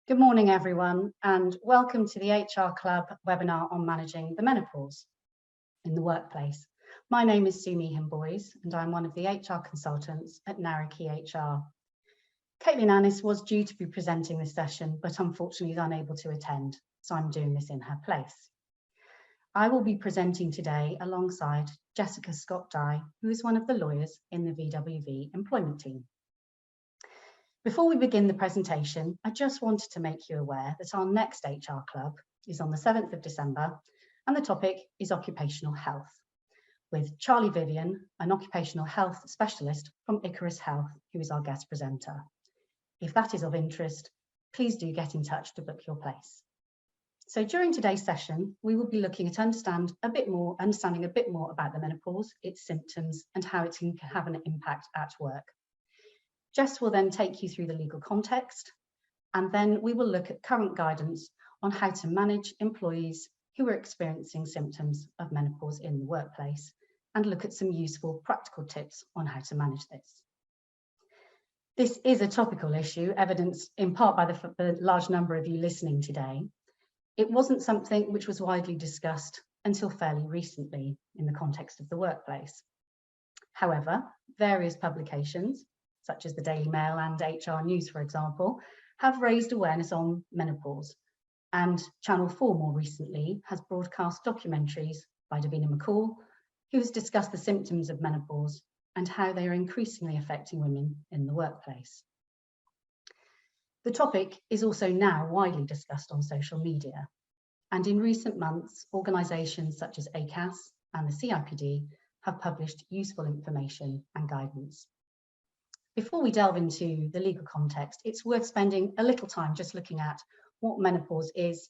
Good morning, everyone, and welcome to the HR Club webinar on managing the menopause in the workplace. My name is Sue Meehan-Boys, and I'm one of the HR consultants at Quay HR. Caitlin Anniss was due to be presenting this session, but unfortunately is unable to attend, so I'm doing this in her place. I will be presenting today alongside Jessica Scott-Dye, who is one of the lawyers in the VWV employment team. Before we begin the presentation, I just wanted to make you aware that our next HR Club is on the 7th of December, and the topic is occupational health, with Charlie Vivian, an occupational health specialist from Icarus Health, who is our guest presenter. If that is of interest, please do get in touch to book your place. So during today's session, we will be looking at understanding a bit more about the menopause, its symptoms, and how it can have an impact at work. Jess will then take you through the legal context, and then we will look at current guidance on how to manage employees who are experiencing symptoms of menopause in the workplace, and look at some useful practical tips on how to manage this. This is a topical issue, evidenced in part by the large number of you listening today. It wasn't something which was widely discussed until fairly recently in the context of the workplace. However, various publications, such as the Daily Mail and HR News, for example, have raised awareness on menopause. And Channel 4 more recently has broadcast documentaries by Davina McCall, who has discussed the symptoms of menopause and how they are increasingly affecting women in the workplace. The topic is also now widely discussed on social media. And in recent months, organisations such as ACAS and the CIPD have published useful information and guidance. Before we delve into the legal context, it's worth spending a little time just looking at what menopause is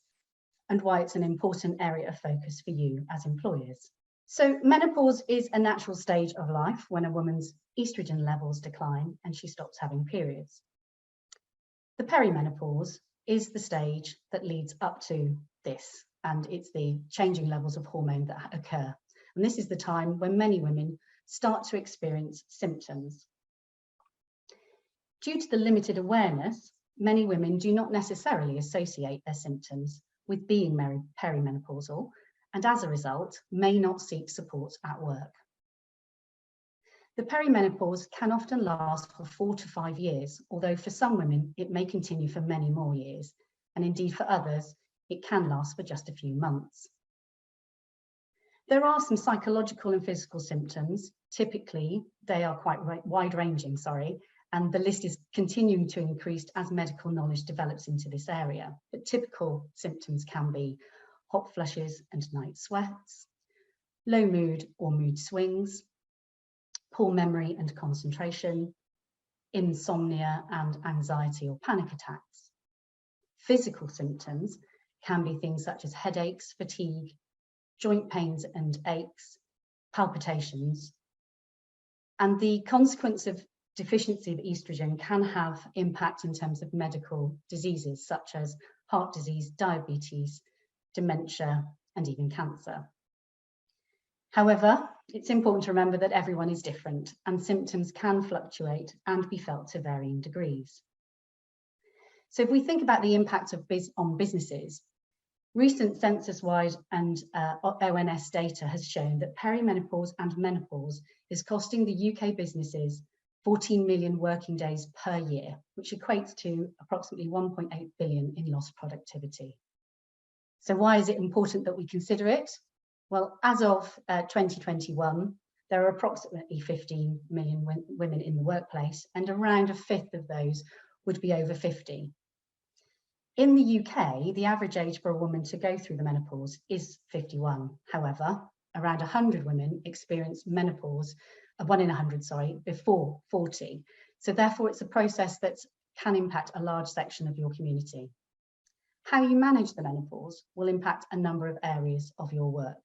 and why it's an important area of focus for you as employers. So menopause is a natural stage of life when a woman's estrogen levels decline and she stops having periods. The perimenopause is the stage that leads up to this, and it's the changing levels of hormone that occur. And this is the time when many women start to experience symptoms. Due to the limited awareness, many women do not necessarily associate their symptoms with being perimenopausal, and as a result, may not seek support at work. The perimenopause can often last for 4 to 5 years, although for some women, it may continue for many more years, and indeed for others, it can last for just a few months. There are some psychological and physical symptoms. Typically, they are quite wide-ranging, and the list is continuing to increase as medical knowledge develops into this area. But typical symptoms can be hot flushes and night sweats, low mood or mood swings, poor memory and concentration, insomnia and anxiety or panic attacks. Physical symptoms can be things such as headaches, fatigue, joint pains and aches, palpitations. And the consequence of deficiency of estrogen can have impact in terms of medical diseases such as heart disease, diabetes, dementia, and even cancer. However, it's important to remember that everyone is different and symptoms can fluctuate and be felt to varying degrees. So if we think about the impact on businesses, recent census-wide and ONS data has shown that perimenopause and menopause is costing the UK businesses 14 million working days per year, which equates to approximately 1.8 billion in lost productivity. So why is it important that we consider it? Well, as of 2021, there are approximately 15 million women in the workplace, and around a fifth of those would be over 50. In the UK, the average age for a woman to go through the menopause is 51. However, around 100 women experience menopause, 1 in 100, before 40. So therefore, it's a process that can impact a large section of your community. How you manage the menopause will impact a number of areas of your work.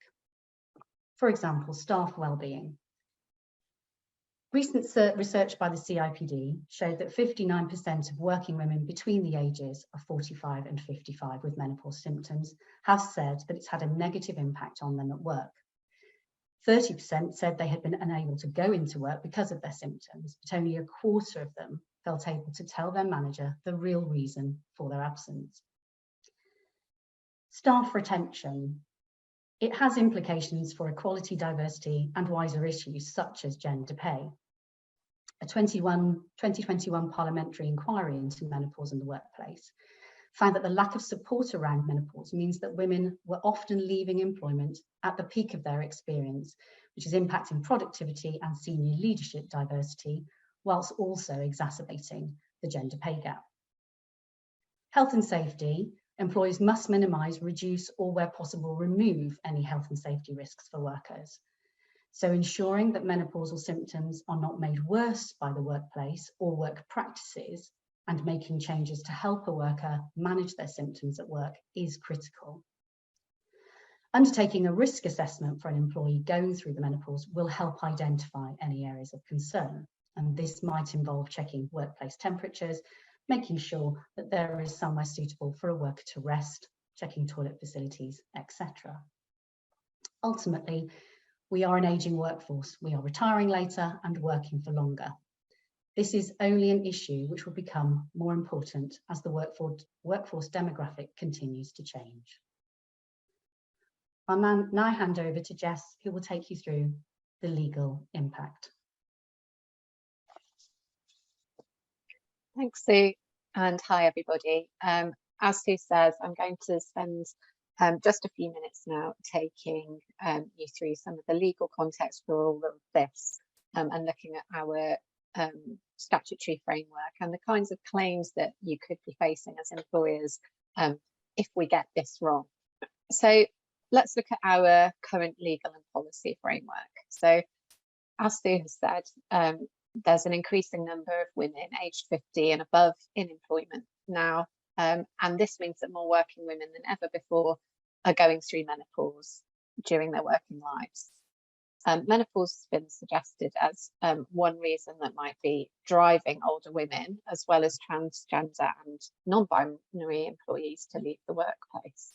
For example, staff well-being. Recent research by the CIPD showed that 59% of working women between the ages of 45 and 55 with menopause symptoms have said that it's had a negative impact on them at work. 30% said they had been unable to go into work because of their symptoms, but only a quarter of them felt able to tell their manager the real reason for their absence. Staff retention. It has implications for equality, diversity, and wider issues such as gender pay. A 2021 parliamentary inquiry into menopause in the workplace found that the lack of support around menopause means that women were often leaving employment at the peak of their experience, which is impacting productivity and senior leadership diversity, whilst also exacerbating the gender pay gap. Health and safety. Employers must minimise, reduce, or where possible, remove any health and safety risks for workers. So ensuring that menopausal symptoms are not made worse by the workplace or work practices and making changes to help a worker manage their symptoms at work is critical. Undertaking a risk assessment for an employee going through the menopause will help identify any areas of concern. And this might involve checking workplace temperatures, making sure that there is somewhere suitable for a worker to rest, checking toilet facilities, etc. Ultimately, we are an ageing workforce. We are retiring later and working for longer. This is only an issue which will become more important as the workforce demographic continues to change. I'll now hand over to Jess, who will take you through the legal impact. Thanks, Sue, and hi everybody. As Sue says, I'm going to spend just a few minutes now taking you through some of the legal context for all of this and looking at our statutory framework and the kinds of claims that you could be facing as employers if we get this wrong. So let's look at our current legal and policy framework. So as Sue has said, there's an increasing number of women aged 50 and above in employment now, and this means that more working women than ever before are going through menopause during their working lives. Menopause has been suggested as one reason that might be driving older women, as well as transgender and non-binary employees, to leave the workplace.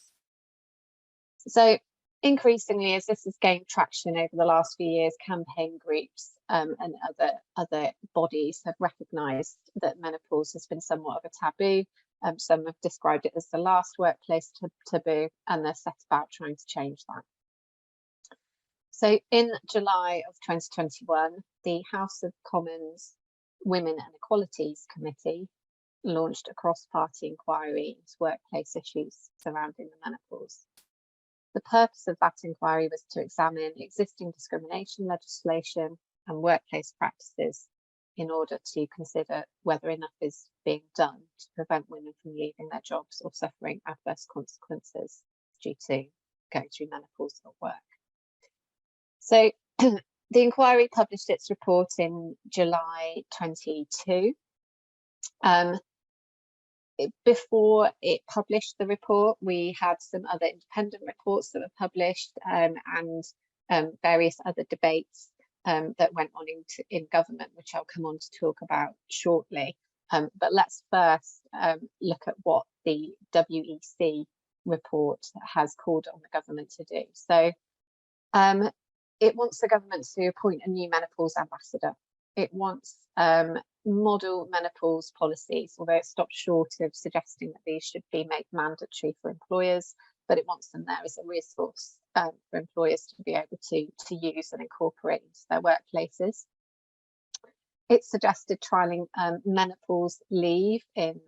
So increasingly, as this has gained traction over the last few years, campaign groups and other bodies have recognised that menopause has been somewhat of a taboo. Some have described it as the last workplace taboo, and they're set about trying to change that. So in July of 2021, the House of Commons Women and Equalities Committee launched a cross-party inquiry into workplace issues surrounding the menopause. The purpose of that inquiry was to examine existing discrimination legislation and workplace practices in order to consider whether enough is being done to prevent women from leaving their jobs or suffering adverse consequences due to going through menopause at work. So the inquiry published its report in July 22. Before it published the report, we had some other independent reports that were published and various other debates that went on in government, which I'll come on to talk about shortly. But let's first look at what the WEC report has called on the government to do. So it wants the government to appoint a new menopause ambassador. It wants model menopause policies, although it stopped short of suggesting that these should be made mandatory for employers, but it wants them there as a resource for employers to be able to use and incorporate into their workplaces. It suggested trialling menopause leave in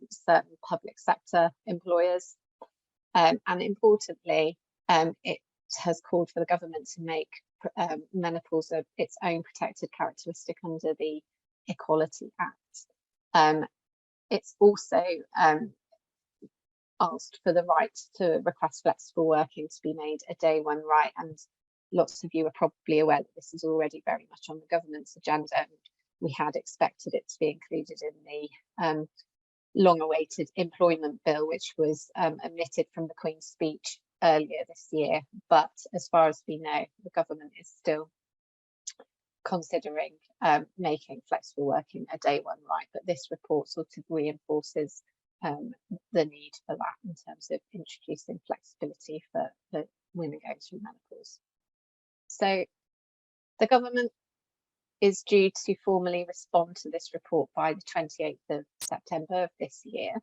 certain public sector employers, and importantly, it has called for the government to make menopause its own protected characteristic under the Equality Act. It's also asked for the right to request flexible working to be made a day one right, and lots of you are probably aware that this is already very much on the government's agenda, and we had expected it to be included in the long-awaited employment bill, which was omitted from the Queen's speech earlier this year. But as far as we know, the government is still considering making flexible working a day one right, but this report sort of reinforces the need for that in terms of introducing flexibility for women going through menopause. So the government is due to formally respond to this report by the 28th of September of this year.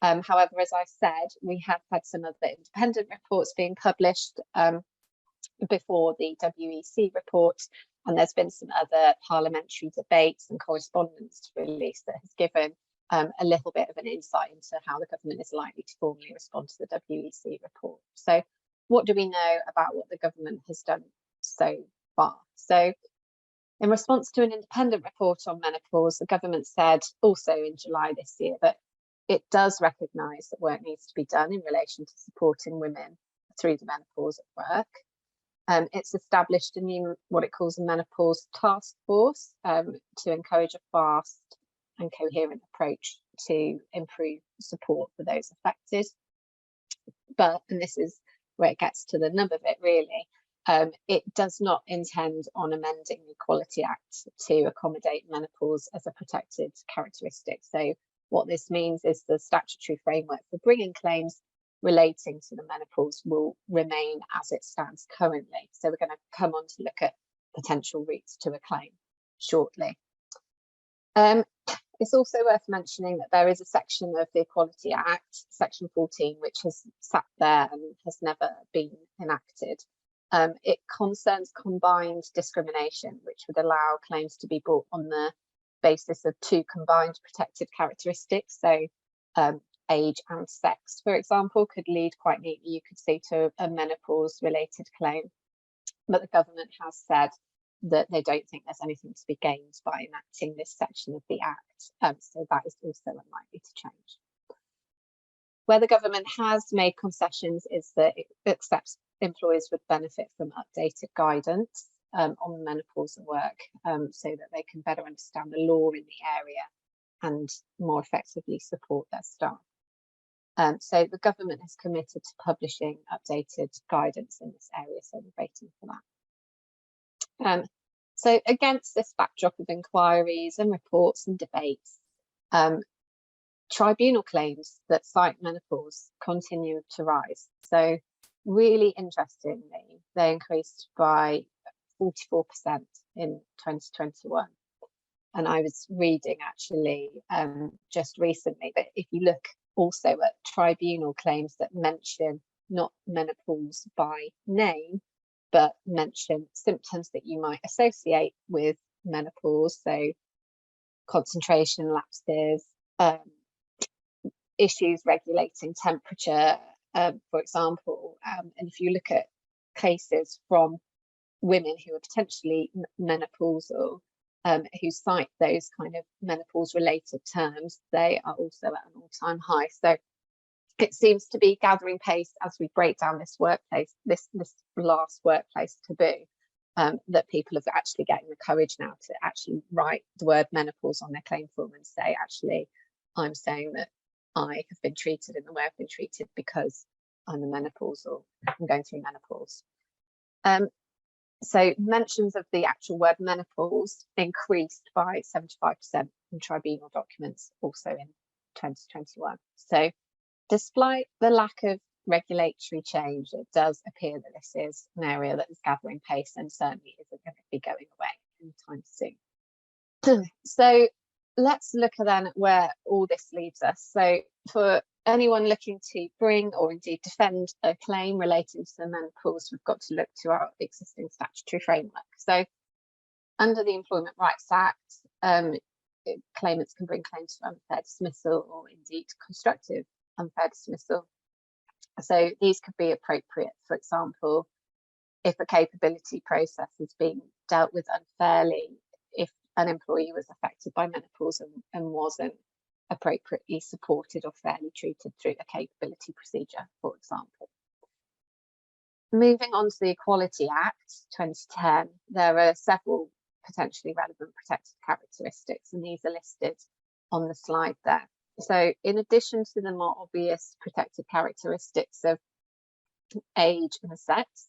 However, as I said, we have had some other independent reports being published before the WEC report, and there's been some other parliamentary debates and correspondence released that has given a little bit of an insight into how the government is likely to formally respond to the WEC report. So what do we know about what the government has done so far? So in response to an independent report on menopause, the government said also in July this year that it does recognise that work needs to be done in relation to supporting women through the menopause at work. It's established a new, what it calls a menopause task force to encourage a fast and coherent approach to improve support for those affected. But, and this is where it gets to the nub of it really, it does not intend on amending the Equality Act to accommodate menopause as a protected characteristic. So what this means is the statutory framework for bringing claims relating to the menopause will remain as it stands currently. So we're going to come on to look at potential routes to a claim shortly. It's also worth mentioning that there is a section of the Equality Act, section 14, which has sat there and has never been enacted. It concerns combined discrimination, which would allow claims to be brought on the basis of two combined protected characteristics. So age and sex, for example, could lead quite neatly, you could see, to a menopause related claim. But the government has said that they don't think there's anything to be gained by enacting this section of the Act. So that is also unlikely to change. Where the government has made concessions is that it accepts employers would benefit from updated guidance on menopause at work, so that they can better understand the law in the area and more effectively support their staff. So the government has committed to publishing updated guidance in this area, so we're waiting for that. So against this backdrop of inquiries and reports and debates, tribunal claims that cite menopause continue to rise. So really interestingly, they increased by 44% in 2021. And I was reading actually just recently that if you look also at tribunal claims that mention not menopause by name, but mention symptoms that you might associate with menopause, so concentration lapses, issues regulating temperature, for example, and if you look at cases from women who are potentially menopausal, who cite those kind of menopause related terms, they are also at an all-time high. So it seems to be gathering pace as we break down this workplace, this last workplace taboo, that people are actually getting the courage now to actually write the word menopause on their claim form and say, actually, I'm saying that I have been treated in the way I've been treated because I'm a menopausal, I'm going through menopause. So mentions of the actual word menopause increased by 75% in tribunal documents also in 2021. So despite the lack of regulatory change, it does appear that this is an area that is gathering pace and certainly isn't going to be going away anytime soon. So let's look then at where all this leaves us. So for anyone looking to bring or indeed defend a claim relating to the menopause, we've got to look to our existing statutory framework. So under the Employment Rights Act, claimants can bring claims for unfair dismissal or indeed constructive unfair dismissal. So these could be appropriate, for example, if a capability process is being dealt with unfairly, if an employee was affected by menopause and wasn't appropriately supported or fairly treated through a capability procedure, for example. Moving on to the Equality Act 2010, there are several potentially relevant protected characteristics, and these are listed on the slide there. So in addition to the more obvious protected characteristics of age and sex,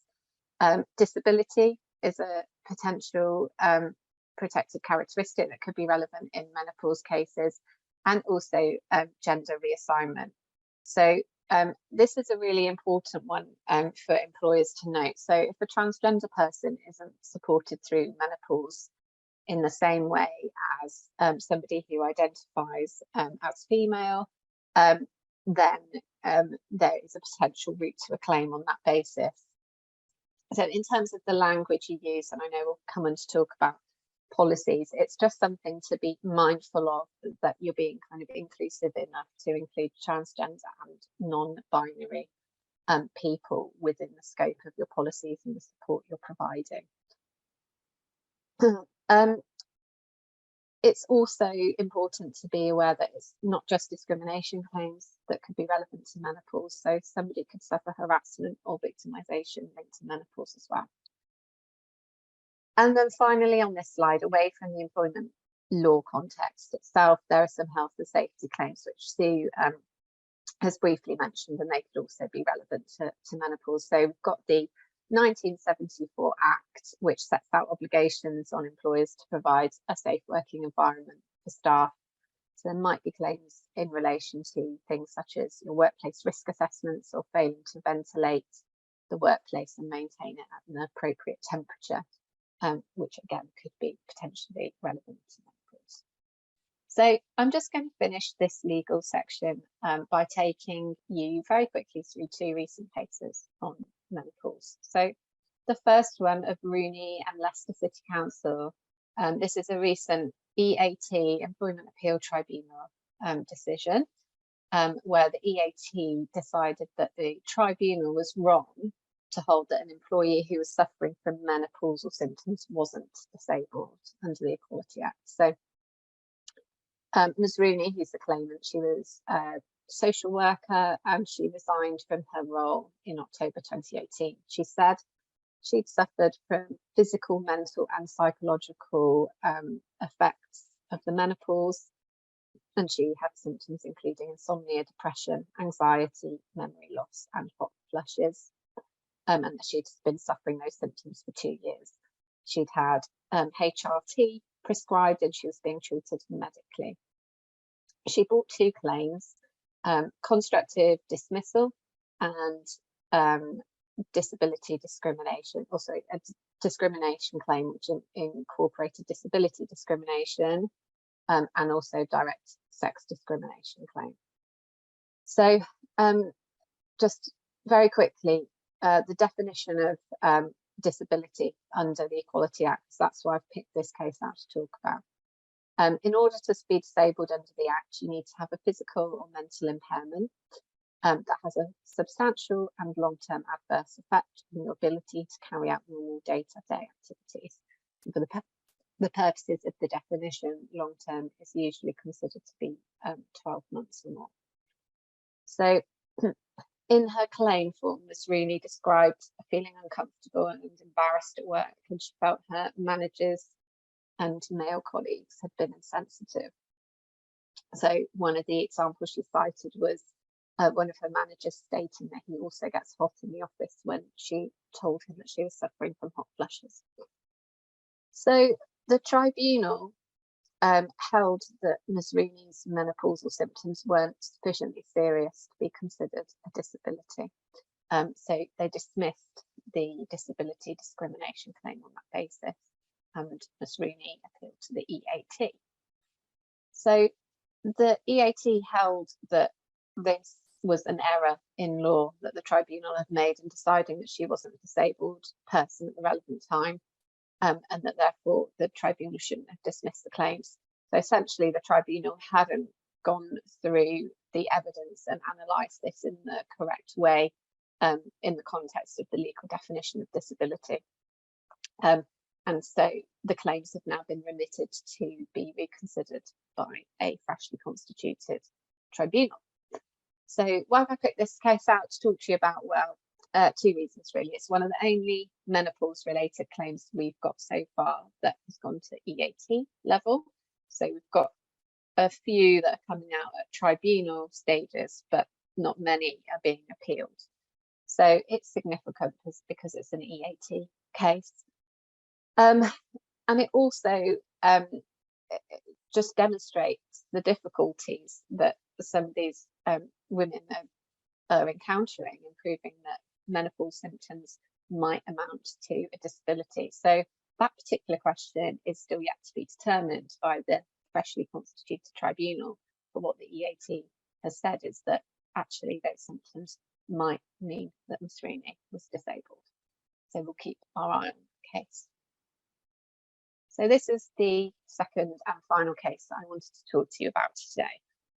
disability is a potential protected characteristic that could be relevant in menopause cases, and also gender reassignment. So this is a really important one for employers to note. So if a transgender person isn't supported through menopause, in the same way as somebody who identifies as female, then there is a potential route to a claim on that basis. So in terms of the language you use, and I know we'll come on to talk about policies, it's just something to be mindful of, that you're being kind of inclusive enough to include transgender and non-binary people within the scope of your policies and the support you're providing. It's also important to be aware that it's not just discrimination claims that could be relevant to menopause. So somebody could suffer harassment or victimisation linked to menopause as well. And then finally on this slide, away from the employment law context itself, there are some health and safety claims which Sue has briefly mentioned, and they could also be relevant to menopause. So we've got the 1974 Act, which sets out obligations on employers to provide a safe working environment for staff. So there might be claims in relation to things such as your workplace risk assessments or failing to ventilate the workplace and maintain it at an appropriate temperature, which again could be potentially relevant to menopause. So I'm just going to finish this legal section by taking you very quickly through two recent cases on menopause. So the first one of Rooney and Leicester City Council, this is a recent EAT, Employment Appeal Tribunal decision, where the EAT decided that the tribunal was wrong to hold that an employee who was suffering from menopausal symptoms wasn't disabled under the Equality Act. So Ms. Rooney, who's the claimant, she was a social worker and she resigned from her role in October 2018. She said she'd suffered from physical, mental and psychological effects of the menopause, and she had symptoms including insomnia, depression, anxiety, memory loss and hot flushes, and that she'd been suffering those symptoms for 2 years. She'd had HRT prescribed and she was being treated medically. She brought two claims, constructive dismissal and disability discrimination, also a discrimination claim which incorporated disability discrimination, and also direct sex discrimination claim. So just very quickly, the definition of disability under the Equality Act, that's why I've picked this case out to talk about. In order to be disabled under the Act, you need to have a physical or mental impairment that has a substantial and long-term adverse effect on your ability to carry out normal day-to-day activities. And for the purposes of the definition, long-term is usually considered to be 12 months or more. So in her claim form, Ms. Rooney described feeling uncomfortable and embarrassed at work, and she felt her managers and male colleagues had been insensitive. So one of the examples she cited was one of her managers stating that he also gets hot in the office when she told him that she was suffering from hot flushes. So the tribunal held that Ms. Rooney's menopausal symptoms weren't sufficiently serious to be considered a disability. So they dismissed the disability discrimination claim on that basis, and Ms. Rooney appealed to the EAT. So the EAT held that this was an error in law that the tribunal had made in deciding that she wasn't a disabled person at the relevant time, and that therefore the tribunal shouldn't have dismissed the claims. So essentially the tribunal hadn't gone through the evidence and analysed this in the correct way in the context of the legal definition of disability. And so the claims have now been remitted to be reconsidered by a freshly constituted tribunal. So why have I picked this case out to talk to you about? Well, two reasons really. It's one of the only menopause related claims we've got so far that has gone to EAT level. So we've got a few that are coming out at tribunal stages, but not many are being appealed. So it's significant because it's an EAT case. And it also just demonstrates the difficulties that some of these women are encountering in proving that menopause symptoms might amount to a disability. So That particular question is still yet to be determined by the freshly constituted tribunal, but what the EAT has said is that actually those symptoms might mean that Ms Rooney was disabled. So we'll keep our eye on the case. So this is the second and final case that I wanted to talk to you about today.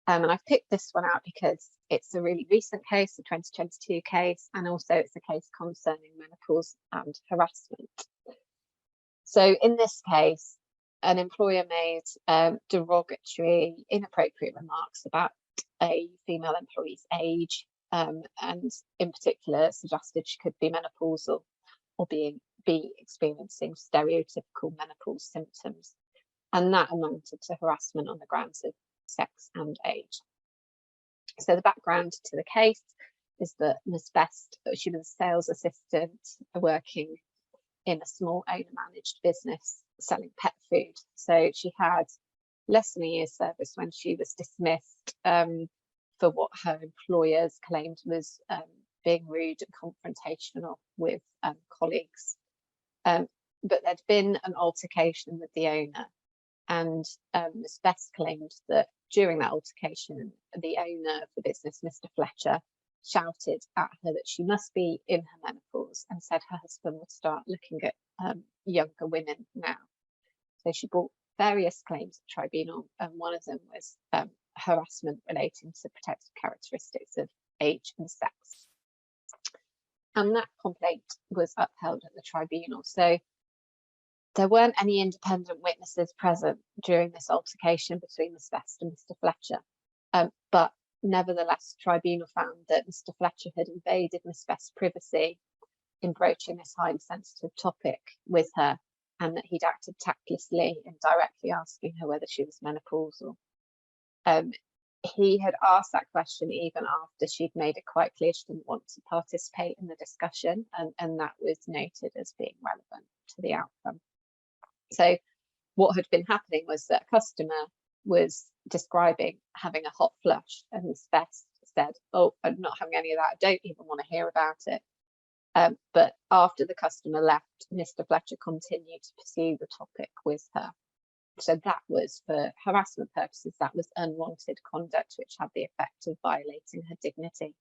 And I've picked this one out because it's a really recent case, a 2022 case, and also it's a case concerning menopause and harassment. So in this case, an employer made derogatory, inappropriate remarks about a female employee's age, and in particular suggested she could be menopausal or be experiencing stereotypical menopause symptoms. And that amounted to harassment on the grounds of sex and age. So the background to the case is that Ms Best, she was a sales assistant working in a small owner-managed business selling pet food. So she had less than a year's service when she was dismissed for what her employers claimed was being rude and confrontational with colleagues. But there'd been an altercation with the owner, and Ms Best claimed that during that altercation, the owner of the business, Mr Fletcher, shouted at her that she must be in her menopause and said her husband would start looking at younger women now. So she brought various claims at tribunal, and one of them was harassment relating to protected characteristics of age and sex. And that complaint was upheld at the tribunal. So there weren't any independent witnesses present during this altercation between Ms Best and Mr Fletcher. But nevertheless, the tribunal found that Mr Fletcher had invaded Ms Best's privacy in broaching this highly sensitive topic with her, and that he'd acted tactlessly in directly asking her whether she was menopausal. He had asked that question even after she'd made it quite clear she didn't want to participate in the discussion, and that was noted as being relevant to the outcome. So what had been happening was that a customer was describing having a hot flush, and Ms Best said, "Oh, I'm not having any of that, I don't even want to hear about it." But after the customer left, Mr Fletcher continued to pursue the topic with her. So that was, for harassment purposes, that was unwanted conduct which had the effect of violating her dignity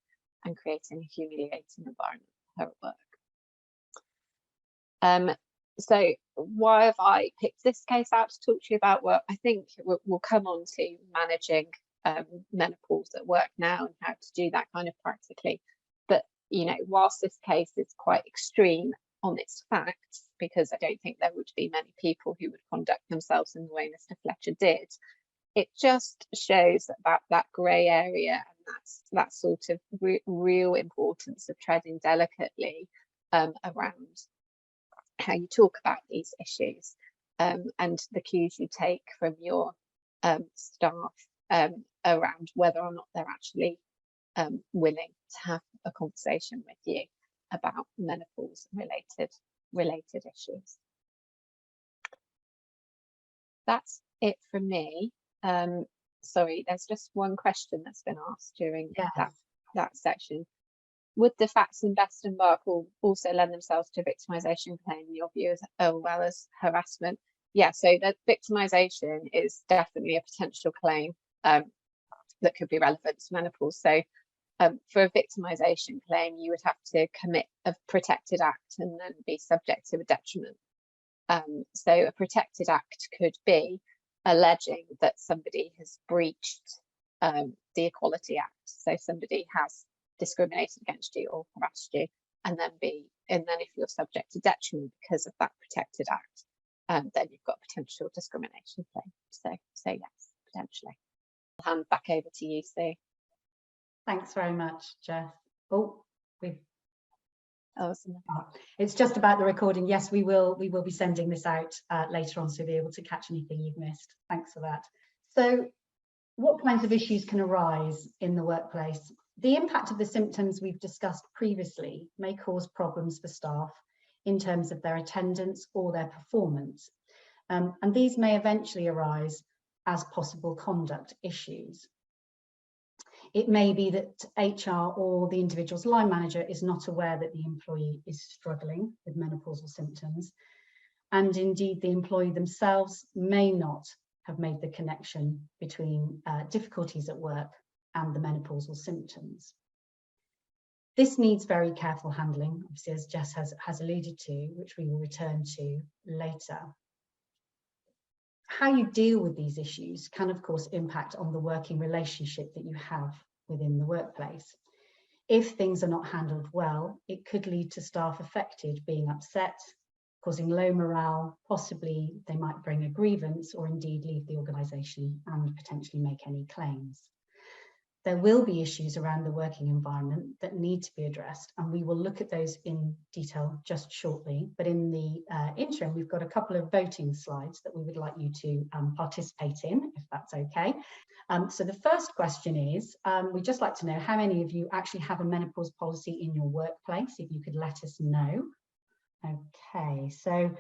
and creating a humiliating environment for her at work. So why have I picked this case out to talk to you about? Well, I think we'll come on to managing menopause at work now and how to do that kind of practically. But, you know, whilst this case is quite extreme on its facts, because I don't think there would be many people who would conduct themselves in the way Mr Fletcher did, it just shows about that grey area, and that sort of real importance of treading delicately around how you talk about these issues, and the cues you take from your staff around whether or not they're actually willing to have a conversation with you about menopause related issues. That's it from me. Sorry, there's just one question that's been asked during that section. Would the facts in Best and Bark also lend themselves to victimisation claim in your view as well as harassment? Yeah, so the victimisation is definitely a potential claim that could be relevant to menopause. So for a victimisation claim, you would have to commit a protected act and then be subject to a detriment. So a protected act could be alleging that somebody has breached the Equality Act. So somebody has discriminated against you or harassed you, and then if you're subject to detriment because of that protected act, then you've got a potential discrimination claim. So yes, potentially. I'll hand back over to you, Sue. Thanks very much, Jess. Oh, Awesome. It's just about the recording. Yes, we will be sending this out later on, so you'll be able to catch anything you've missed. Thanks for that. So what kinds of issues can arise in the workplace? The impact of the symptoms we've discussed previously may cause problems for staff in terms of their attendance or their performance. And these may eventually arise as possible conduct issues. It may be that HR or the individual's line manager is not aware that the employee is struggling with menopausal symptoms. and indeed the employee themselves may not have made the connection between difficulties at work and the menopausal symptoms. This needs very careful handling, obviously, as Jess has alluded to, which we will return to later. How you deal with these issues can, of course, impact on the working relationship that you have within the workplace. If things are not handled well, it could lead to staff affected being upset, causing low morale. Possibly they might bring a grievance or indeed leave the organisation and potentially make any claims. There will be issues around the working environment that need to be addressed, and we will look at those in detail just shortly. But in the interim, we've got a couple of voting slides that we would like you to participate in, if that's okay. So the first question is, we'd just like to know how many of you actually have a menopause policy in your workplace, if you could let us know. Okay, so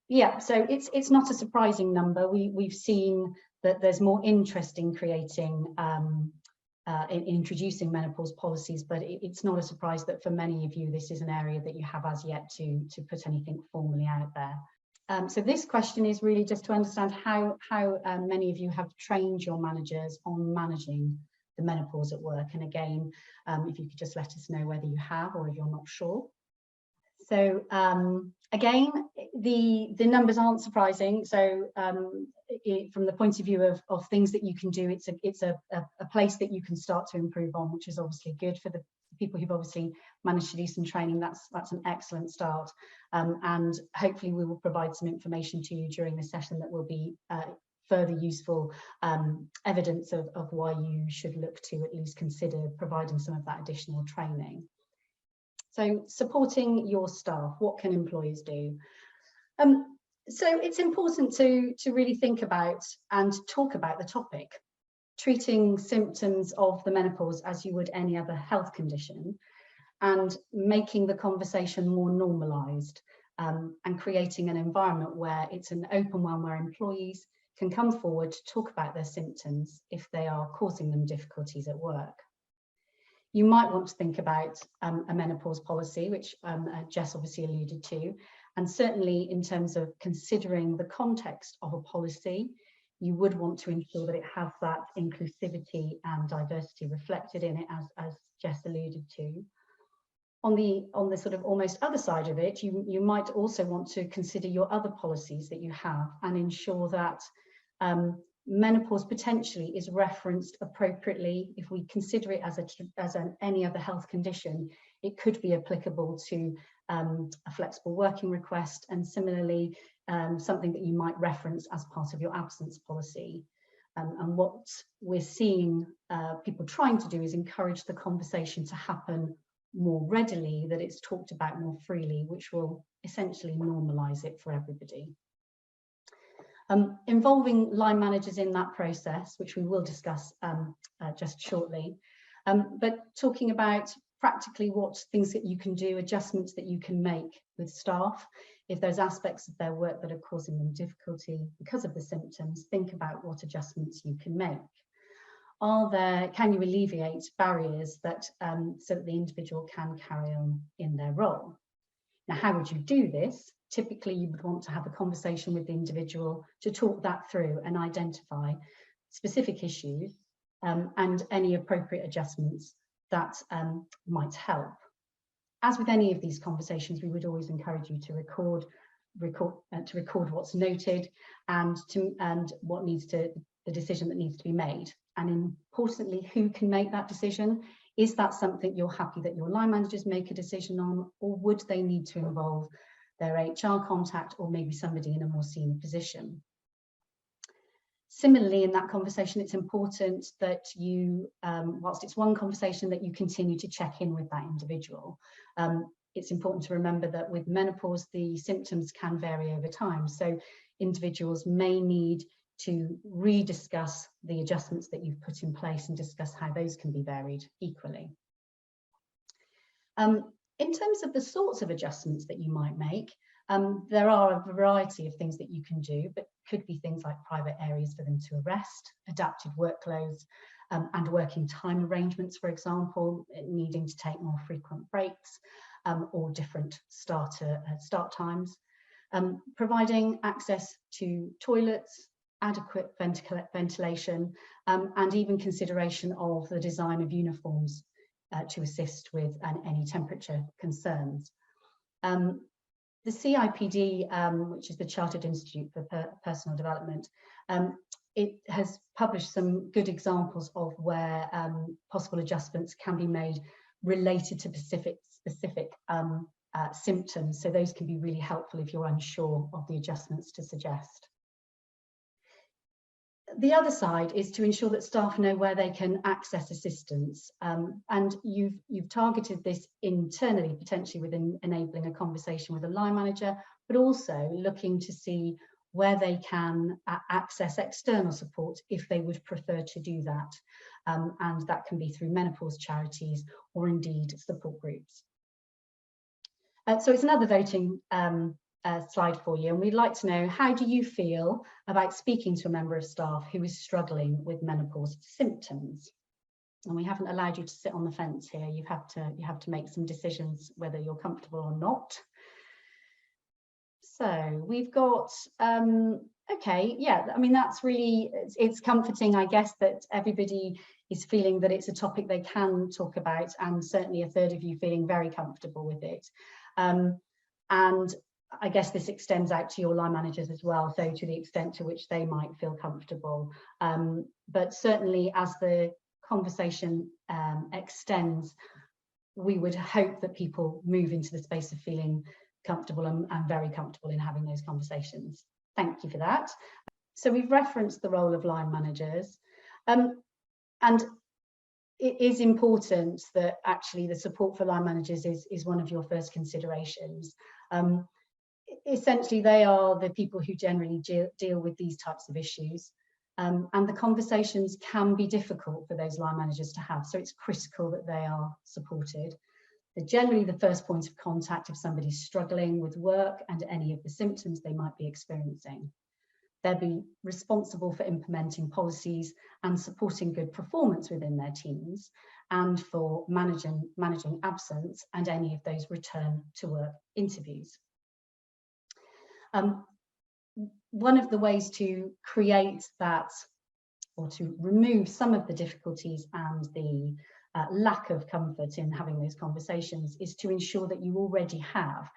yeah, so it's not a surprising number. We've seen that there's more interest in creating, in introducing menopause policies, but it's not a surprise that for many of you, this is an area that you have as yet to put anything formally out there. So this question is really just to understand how many of you have trained your managers on managing the menopause at work. And again, if you could just let us know whether you have or if you're not sure. So again, the numbers aren't surprising. So from the point of view of things that you can do, it's a place that you can start to improve on, which is obviously good for the people who've obviously managed to do some training. That's an excellent start. And hopefully we will provide some information to you during the session that will be further useful evidence of why you should look to at least consider providing some of that additional training. So supporting your staff, what can employers do? So it's important to really think about and talk about the topic. Treating symptoms of the menopause as you would any other health condition, and making the conversation more normalised, and creating an environment where it's an open one where employees can come forward to talk about their symptoms if they are causing them difficulties at work. You might want to think about a menopause policy, which Jess obviously alluded to, and certainly in terms of considering the context of a policy, you would want to ensure that it has that inclusivity and diversity reflected in it, as Jess alluded to. On the sort of almost other side of it, you might also want to consider your other policies that you have and ensure that menopause potentially is referenced appropriately. If we consider it as any other health condition, it could be applicable to a flexible working request, and similarly something that you might reference as part of your absence policy. And what we're seeing people trying to do is encourage the conversation to happen more readily, that it's talked about more freely, which will essentially normalise it for everybody. Involving line managers in that process, which we will discuss just shortly, but talking about practically what things that you can do, adjustments that you can make with staff. If there's aspects of their work that are causing them difficulty because of the symptoms, think about what adjustments you can make. Can you alleviate barriers that so that the individual can carry on in their role? Now, how would you do this? Typically, you would want to have a conversation with the individual to talk that through and identify specific issues and any appropriate adjustments that might help. As with any of these conversations, we would always encourage you to record what's noted and what needs to, the decision that needs to be made. And importantly, who can make that decision? Is that something you're happy that your line managers make a decision on, or would they need to involve their HR contact or maybe somebody in a more senior position? Similarly, in that conversation, it's important that you, whilst it's one conversation, that you continue to check in with that individual. It's important to remember that with menopause, the symptoms can vary over time. So individuals may need to rediscuss the adjustments that you've put in place and discuss how those can be varied equally. In terms of the sorts of adjustments that you might make, there are a variety of things that you can do, but could be things like private areas for them to rest, adapted workloads, and working time arrangements, for example, needing to take more frequent breaks or different start times. providing access to toilets, adequate ventilation, and even consideration of the design of uniforms to assist with any temperature concerns. The CIPD, which is the Chartered Institute for Personal Development, it has published some good examples of where possible adjustments can be made related to specific symptoms. So those can be really helpful if you're unsure of the adjustments to suggest. The other side is to ensure that staff know where they can access assistance, and you've targeted this internally, potentially within enabling a conversation with a line manager, but also looking to see where they can access external support if they would prefer to do that, and that can be through menopause charities or indeed support groups. So it's another voting slide for you, and we'd like to know, how do you feel about speaking to a member of staff who is struggling with menopause symptoms? And we haven't allowed you to sit on the fence here. You have to make some decisions whether you're comfortable or not. So we've got okay, yeah, I mean, that's really, it's comforting, I guess, that everybody is feeling that it's a topic they can talk about, and certainly a third of you feeling very comfortable with it. And I guess this extends out to your line managers as well, so to the extent to which they might feel comfortable. But certainly as the conversation extends, we would hope that people move into the space of feeling comfortable and very comfortable in having those conversations. Thank you for that. So we've referenced the role of line managers, and it is important that actually the support for line managers is one of your first considerations. Essentially, they are the people who generally deal with these types of issues, and the conversations can be difficult for those line managers to have, so it's critical that they are supported. They're generally the first point of contact if somebody's struggling with work and any of the symptoms they might be experiencing. They'll be responsible for implementing policies and supporting good performance within their teams, and for managing absence and any of those return to work interviews. One of the ways to create that, or to remove some of the difficulties and the lack of comfort in having those conversations, is to ensure that you already have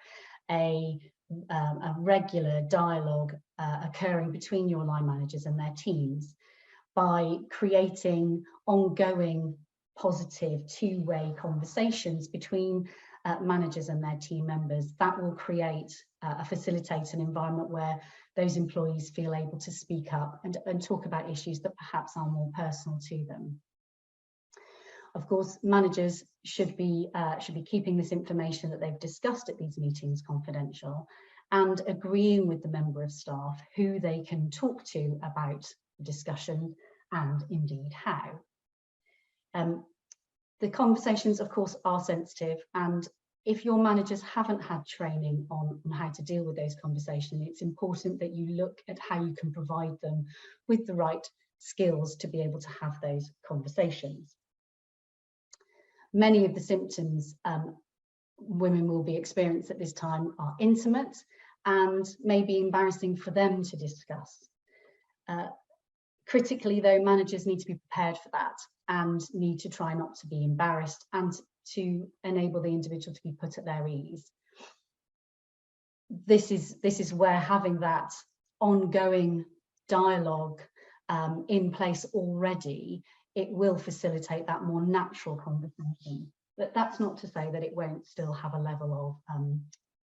a regular dialogue occurring between your line managers and their teams, by creating ongoing positive two-way conversations between managers and their team members. That will facilitate an environment where those employees feel able to speak up and talk about issues that perhaps are more personal to them. Of course, managers should be keeping this information that they've discussed at these meetings confidential, and agreeing with the member of staff who they can talk to about the discussion, and indeed how. The conversations, of course, are sensitive, and if your managers haven't had training on how to deal with those conversations, it's important that you look at how you can provide them with the right skills to be able to have those conversations. Many of the symptoms women will be experiencing at this time are intimate and may be embarrassing for them to discuss. Critically, though, managers need to be prepared for that and need to try not to be embarrassed, and to enable the individual to be put at their ease. This is where having that ongoing dialogue in place already, it will facilitate that more natural conversation. But that's not to say that it won't still have a level of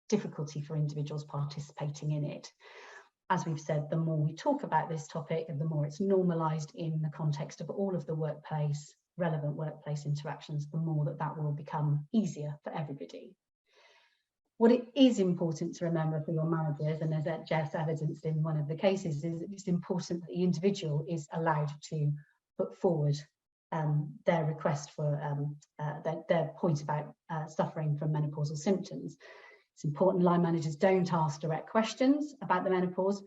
difficulty for individuals participating in it. As we've said, the more we talk about this topic and the more it's normalised in the context of all of the workplace, relevant workplace interactions, the more that will become easier for everybody. What it is important to remember for your managers, and as Jess evidenced in one of the cases, is it's important that the individual is allowed to put forward their request for their point about suffering from menopausal symptoms. It's important line managers don't ask direct questions about the menopause,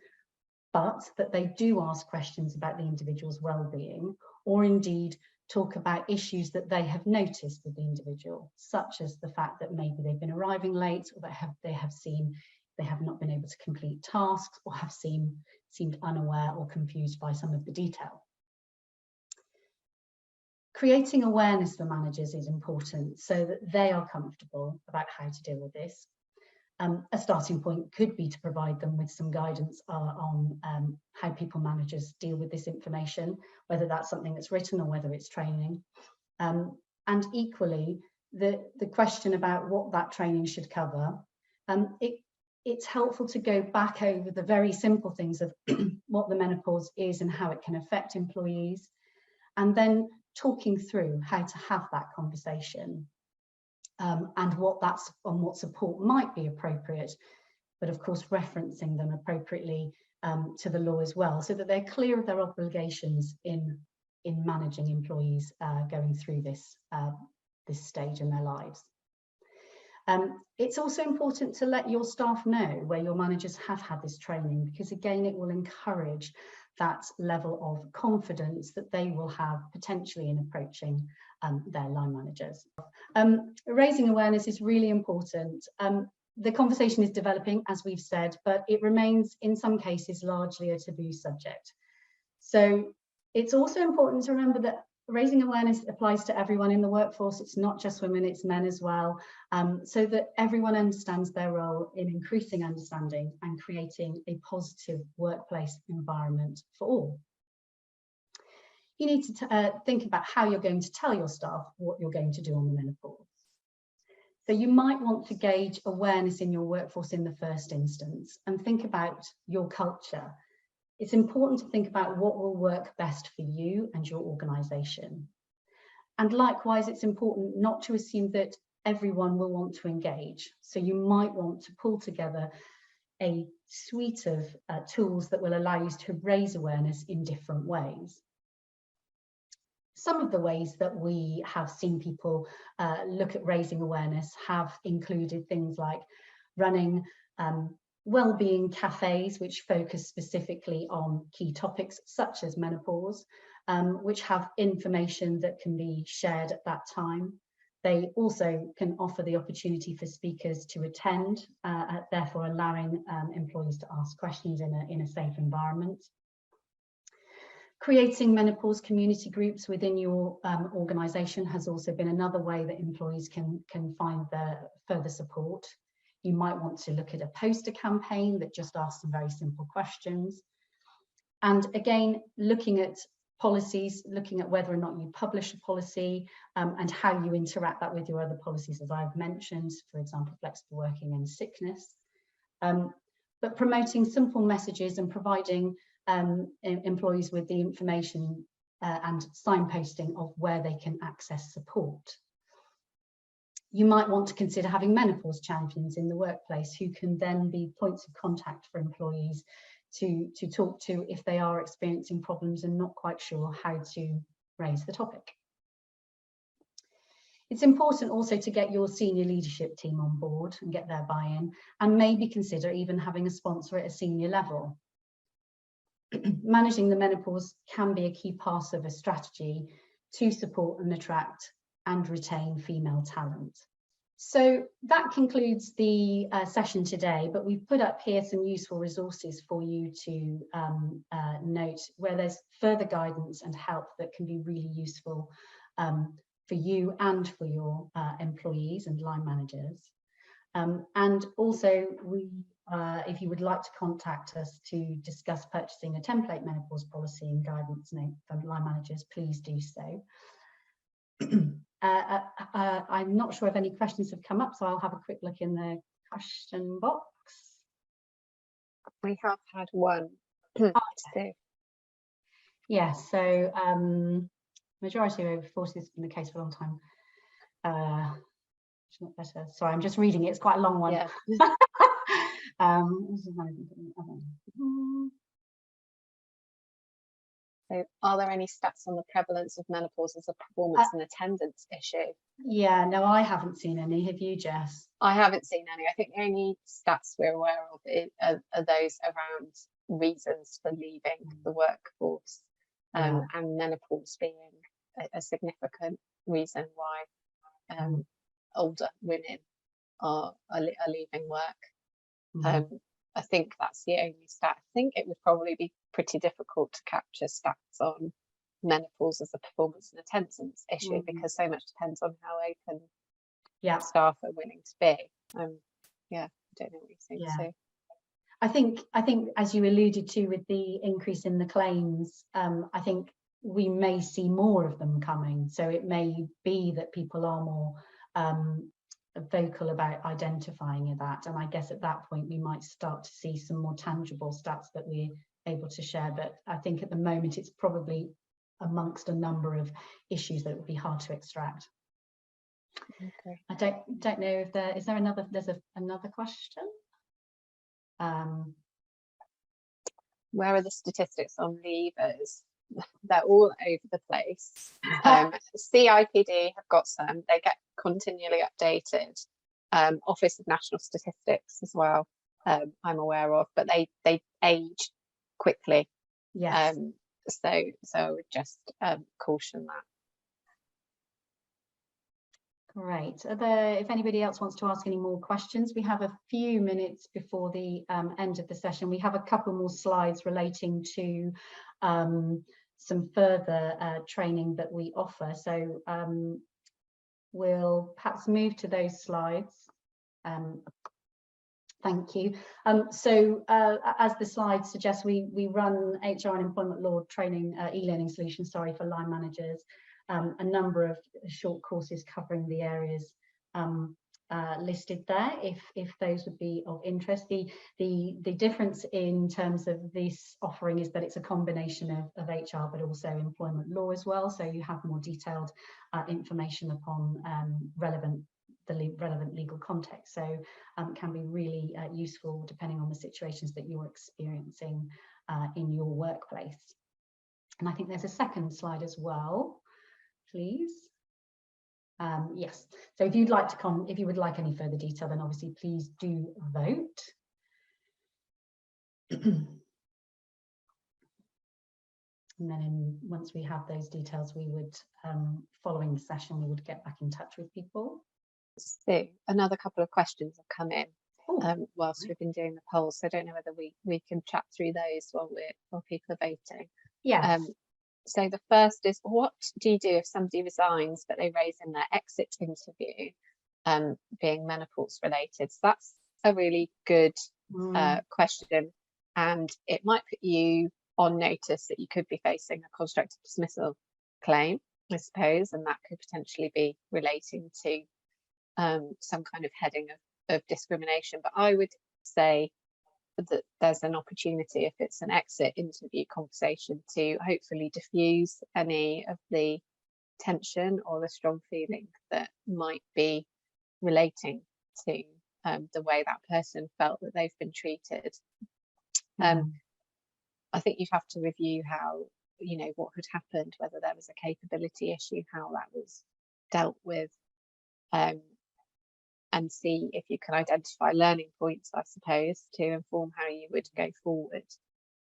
but that they do ask questions about the individual's well-being, or indeed talk about issues that they have noticed with the individual, such as the fact that maybe they've been arriving late, or that they have seen they have not been able to complete tasks or have seemed unaware or confused by some of the detail. Creating awareness for managers is important so that they are comfortable about how to deal with this. A starting point could be to provide them with some guidance on how people managers deal with this information, whether that's something that's written or whether it's training. And equally, the question about what that training should cover, it's helpful to go back over the very simple things of what the menopause is and how it can affect employees, and then talking through how to have that conversation. And what support might be appropriate, but of course referencing them appropriately to the law as well, so that they're clear of their obligations in managing employees going through this stage in their lives. It's also important to let your staff know where your managers have had this training, because again, it will encourage that level of confidence that they will have potentially in approaching their line managers. Raising awareness is really important. The conversation is developing, as we've said, but it remains in some cases largely a taboo subject. So it's also important to remember that raising awareness applies to everyone in the workforce. It's not just women, it's men as well, so that everyone understands their role in increasing understanding and creating a positive workplace environment for all. You need to think about how you're going to tell your staff what you're going to do on the menopause. So you might want to gauge awareness in your workforce in the first instance and think about your culture. It's important to think about what will work best for you and your organisation. And likewise, it's important not to assume that everyone will want to engage. So you might want to pull together a suite of tools that will allow you to raise awareness in different ways. Some of the ways that we have seen people look at raising awareness have included things like running wellbeing cafes, which focus specifically on key topics such as menopause, which have information that can be shared at that time. They also can offer the opportunity for speakers to attend, therefore allowing employees to ask questions in a safe environment. Creating menopause community groups within your organisation has also been another way that employees can find further support. You might want to look at a poster campaign that just asks some very simple questions. And again, looking at policies, looking at whether or not you publish a policy and how you interact that with your other policies, as I've mentioned, for example, flexible working and sickness. But promoting simple messages and providing employees with the information and signposting of where they can access support. You might want to consider having menopause champions in the workplace who can then be points of contact for employees to talk to if they are experiencing problems and not quite sure how to raise the topic. It's important also to get your senior leadership team on board and get their buy-in, and maybe consider even having a sponsor at a senior level. Managing the menopause can be a key part of a strategy to support and attract and retain female talent. So that concludes the session today, but we've put up here some useful resources for you to note, where there's further guidance and help that can be really useful for you and for your employees and line managers. And also, if you would like to contact us to discuss purchasing a template menopause policy and guidance note for line managers, please do so. I'm not sure if any questions have come up, so I'll have a quick look in the question box. We have had one. Yeah, so majority of over 40 has been the case for a long time. It's not better. Sorry, I'm just reading it. It's quite a long one. Yeah. So are there any stats on the prevalence of menopause as a performance and attendance issue? Yeah, no, I haven't seen any. Have you, Jess? I haven't seen any. I think the only stats we're aware of are those around reasons for leaving the workforce, and menopause being a significant reason why older women are leaving work. I think that's the only stat. I think it would probably be pretty difficult to capture stats on menopause as a performance and attendance issue, because so much depends on how open staff are willing to be. Yeah, I don't know what you think. So I think as you alluded to with the increase in the claims, I think we may see more of them coming. So it may be that people are more vocal about identifying that, and I guess at that point we might start to see some more tangible stats that we're able to share. But I think at the moment it's probably amongst a number of issues that would be hard to extract. Okay. I don't know if there's another question. Where are the statistics on leavers? They're all over the place. CIPD have got some. They get continually updated. Office of National Statistics as well, I'm aware of, but they age quickly. Yes. So I would just caution that. Great. If anybody else wants to ask any more questions, we have a few minutes before the end of the session. We have a couple more slides relating to some further training that we offer. So we'll perhaps move to those slides. Thank you. So as the slide suggests, we run HR and employment law training, e-learning solutions, sorry, for line managers. A number of short courses covering the areas listed there, if those would be of interest. The difference in terms of this offering is that it's a combination of HR but also employment law as well, so you have more detailed information upon the relevant legal context, so can be really useful depending on the situations that you're experiencing in your workplace. And I think there's a second slide as well. Please. Yes, so if you'd like to if you would like any further detail, then obviously please do vote. And then once we have those details, we would, following the session, we would get back in touch with people. So another couple of questions have come in whilst we've been doing the polls, so I don't know whether we can chat through those while people are voting. Yeah. So the first is, what do you do if somebody resigns but they raise in their exit interview being menopause related? So that's a really good question, and it might put you on notice that you could be facing a constructive dismissal claim, I suppose, and that could potentially be relating to some kind of heading of discrimination. But I would say that there's an opportunity, if it's an exit interview conversation, to hopefully diffuse any of the tension or the strong feeling that might be relating to the way that person felt that they've been treated. I think you'd have to review how, what had happened, whether there was a capability issue, how that was dealt with, and see if you can identify learning points, I suppose, to inform how you would go forward.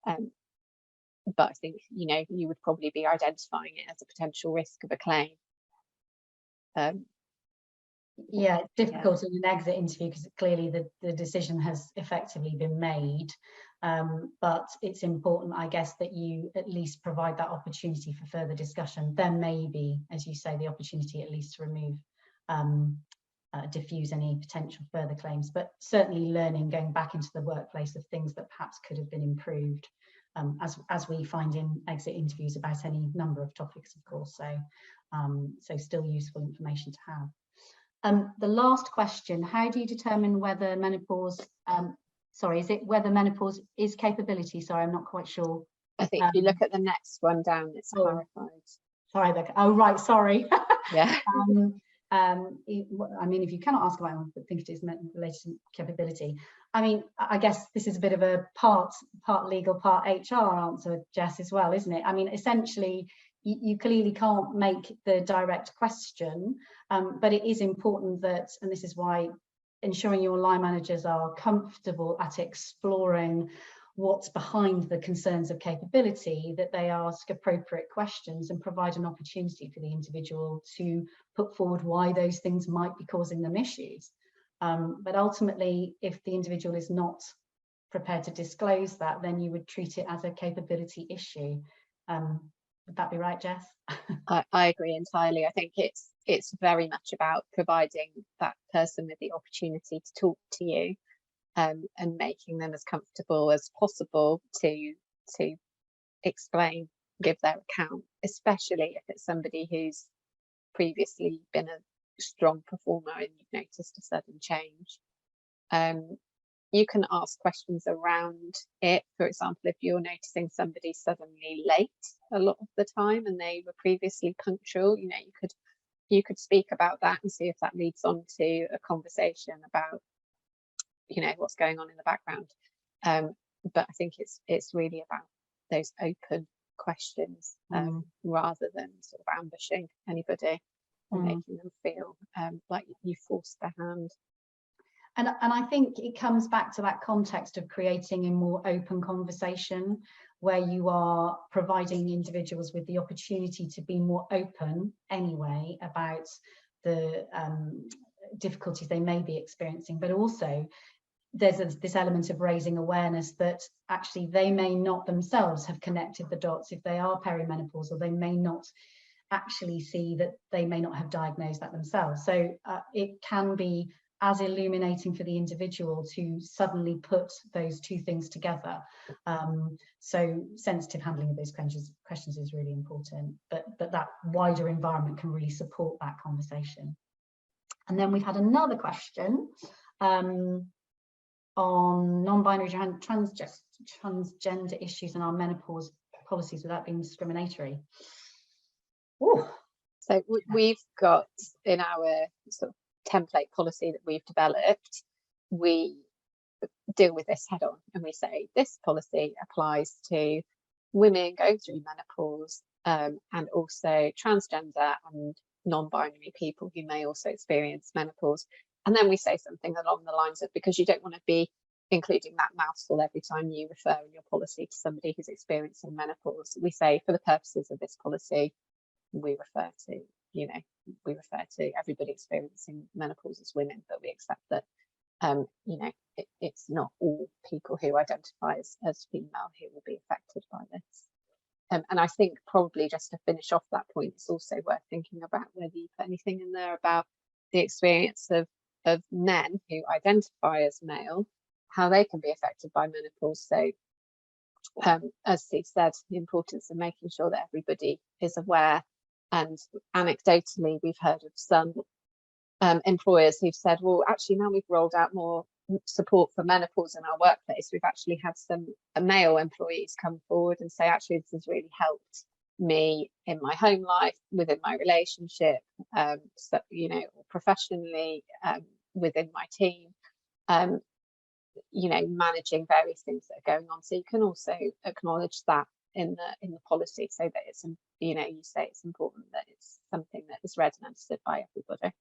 But I think, you would probably be identifying it as a potential risk of a claim. Yeah, it's difficult in an exit interview because clearly the decision has effectively been made. But it's important, I guess, that you at least provide that opportunity for further discussion. There may be, as you say, the opportunity at least to remove diffuse any potential further claims, but certainly learning, going back into the workplace, of things that perhaps could have been improved, as we find in exit interviews about any number of topics, of course. So still useful information to have. The last question: how do you determine whether menopause? Sorry, is it whether menopause is capability? Sorry, I'm not quite sure. I think if you look at the next one down, it's clarified. Sorry, oh right, sorry. Yeah. I mean, if you cannot ask about it, but think it is related to capability. I mean, I guess this is a bit of a part legal, part HR answer, Jess, as well, isn't it? I mean, essentially, you clearly can't make the direct question, but it is important that, and this is why ensuring your line managers are comfortable at exploring what's behind the concerns of capability, that they ask appropriate questions and provide an opportunity for the individual to put forward why those things might be causing them issues. But ultimately, if the individual is not prepared to disclose that, then you would treat it as a capability issue. Would that be right, Jess? I agree entirely. I think it's very much about providing that person with the opportunity to talk to you, and making them as comfortable as possible to explain, give their account, especially if it's somebody who's previously been a strong performer and you've noticed a sudden change. You can ask questions around it. For example, if you're noticing somebody suddenly late a lot of the time and they were previously punctual, you know, you could speak about that and see if that leads on to a conversation about, you know, what's going on in the background. But I think it's really about those open questions, rather than sort of ambushing anybody and making them feel like you forced their hand. And I think it comes back to that context of creating a more open conversation where you are providing individuals with the opportunity to be more open anyway about the difficulties they may be experiencing, but also there's this element of raising awareness that actually they may not themselves have connected the dots if they are perimenopausal. They may not actually see that they may not have diagnosed that themselves. So it can be as illuminating for the individual to suddenly put those two things together. So sensitive handling of those questions is really important, but that wider environment can really support that conversation. And then we've had another question on non-binary transgender issues and our menopause policies without being discriminatory. Ooh. So we've got in our sort of template policy that we've developed, we deal with this head on and we say this policy applies to women going through menopause, and also transgender and non-binary people who may also experience menopause. And then we say something along the lines of, because you don't want to be including that mouthful every time you refer in your policy to somebody who's experiencing menopause, we say for the purposes of this policy, we refer to, you know, we refer to everybody experiencing menopause as women, but we accept that, you know, it's not all people who identify as female who will be affected by this. And I think probably just to finish off that point, it's also worth thinking about whether you put anything in there about the experience of men who identify as male, how they can be affected by menopause. So as Steve said, the importance of making sure that everybody is aware. And anecdotally, we've heard of some employers who've said, well, actually, now we've rolled out more support for menopause in our workplace, we've actually had some male employees come forward and say, actually, this has really helped me in my home life, within my relationship, so, you know, professionally, within my team, you know, managing various things that are going on. So you can also acknowledge that in the policy, so that it's, you know, you say it's important that it's something that is read and understood by everybody.